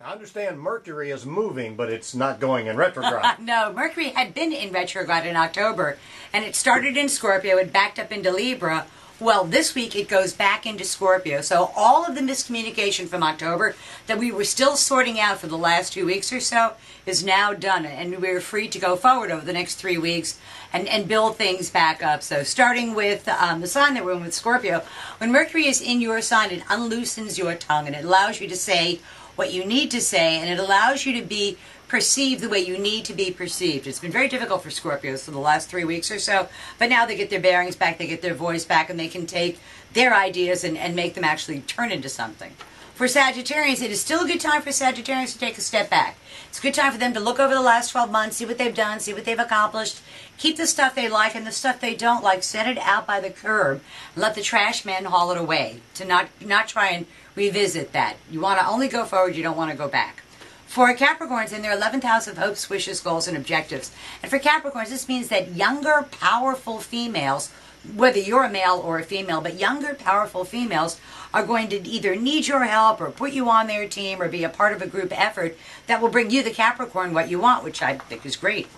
I understand Mercury is moving, but it's not going in retrograde. No, Mercury had been in retrograde in October, and it started in Scorpio, it backed up into Libra. Well, this week it goes back into Scorpio. So all of the miscommunication from October that we were still sorting out for the last 2 weeks or so is now done, and we're free to go forward over the next 3 weeks and build things back up. So starting with the sign that we're in with Scorpio, when Mercury is in your sign, it unloosens your tongue, and it allows you to say what you need to say, and it allows you to be perceived the way you need to be perceived. It's been very difficult for Scorpios for the last 3 weeks or so, but now they get their bearings back, they get their voice back, and they can take their ideas and make them actually turn into something. For Sagittarians, it is still a good time for Sagittarians to take a step back. It's a good time for them to look over the last 12 months, see what they've done, see what they've accomplished, keep the stuff they like, and the stuff they don't like, set it out by the curb, and let the trash man haul it away, to not try and revisit that. You want to only go forward, you don't want to go back. For Capricorns, in their 11th house of hopes, wishes, goals, and objectives. And for Capricorns, this means that younger, powerful females, whether you're a male or a female, but younger, powerful females are going to either need your help or put you on their team or be a part of a group effort that will bring you, the Capricorn, what you want, which I think is great.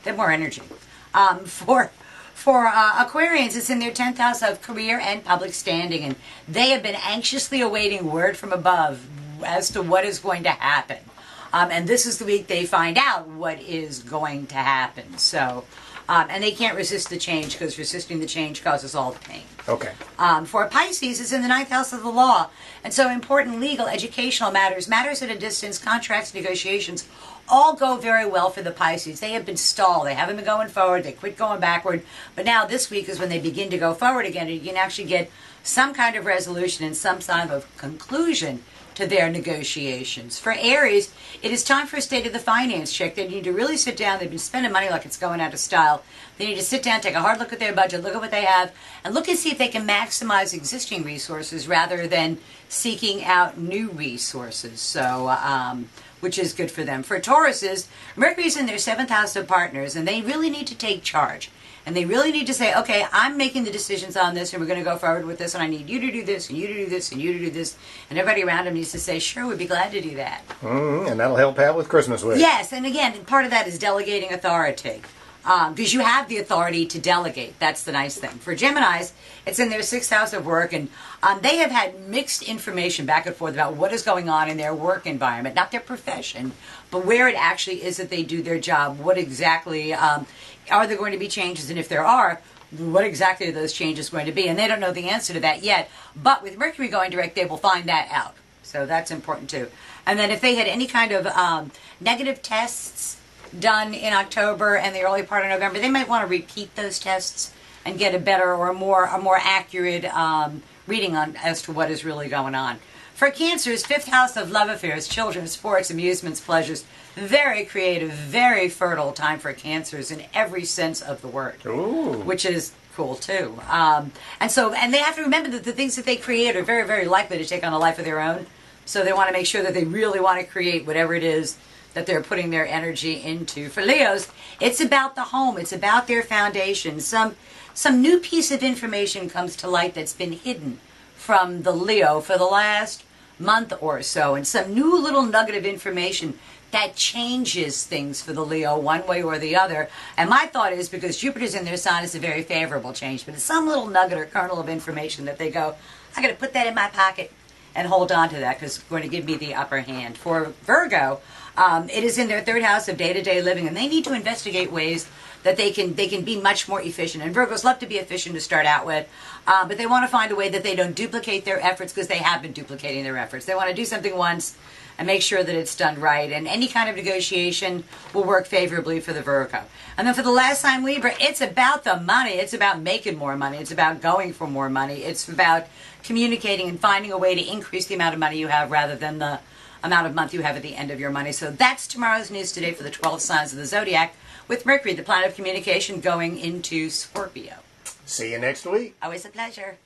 They have more energy. For Aquarians, it's in their 10th house of career and public standing, and they have been anxiously awaiting word from above as to what is going to happen. And this is the week they find out what is going to happen. So, and they can't resist the change, because resisting the change causes all the pain. Okay. For Pisces, it's in the 9th house of the law. And so important legal, educational matters, matters at a distance, contracts, negotiations, all go very well for the Pisces. They have been stalled. They haven't been going forward. They quit going backward. But now this week is when they begin to go forward again, and you can actually get some kind of resolution and some kind of conclusion to their negotiations. For Aries, it is time for a state of the finance check. They need to really sit down. They've been spending money like it's going out of style. They need to sit down, take a hard look at their budget, look at what they have, and look and see if they can maximize existing resources rather than seeking out new resources. So, which is good for them. For Tauruses, Mercury's in their 7th house of partners, and they really need to take charge. And they really need to say, okay, I'm making the decisions on this, and we're going to go forward with this, and I need you to do this, and you to do this, and you to do this. And everybody around them needs to say, sure, we'd be glad to do that. And that'll help out with Christmas wish. Yes, and again, part of that is delegating authority. Because you have the authority to delegate. That's the nice thing. For Geminis, it's in their 6th house of work, and they have had mixed information back and forth about what is going on in their work environment, not their profession, but where it actually is that they do their job. What exactly are there going to be changes, and if there are, what exactly are those changes going to be? And they don't know the answer to that yet, but with Mercury going direct, they will find that out. So that's important too. And then if they had any kind of negative tests done in October and the early part of November, they might want to repeat those tests and get a better or a more accurate reading on as to what is really going on. For Cancer's 5th house of love affairs, children, sports, amusements, pleasures, very creative, very fertile time for Cancers in every sense of the word. Ooh. Which is cool too. And they have to remember that the things that they create are very, very likely to take on a life of their own. So they want to make sure that they really want to create whatever it is that they're putting their energy into. For Leos, it's about the home. It's about their foundation. Some new piece of information comes to light that's been hidden from the Leo for the last month or so, and some new little nugget of information that changes things for the Leo one way or the other. And my thought is, because Jupiter's in their sign, it's a very favorable change, but it's some little nugget or kernel of information that they go, I got to put that in my pocket and hold on to that, because it's going to give me the upper hand. For Virgo, it is in their 3rd house of day-to-day living, and they need to investigate ways that they can be much more efficient. And Virgos love to be efficient to start out with, but they want to find a way that they don't duplicate their efforts, because they have been duplicating their efforts. They want to do something once and make sure that it's done right. And any kind of negotiation will work favorably for the Virgo. And then for the last sign, Libra, it's about the money. It's about making more money. It's about going for more money. It's about communicating and finding a way to increase the amount of money you have rather than the amount of month you have at the end of your money. So that's tomorrow's news today for the 12 signs of the zodiac, with Mercury, the planet of communication, going into Scorpio. See you next week. Always a pleasure.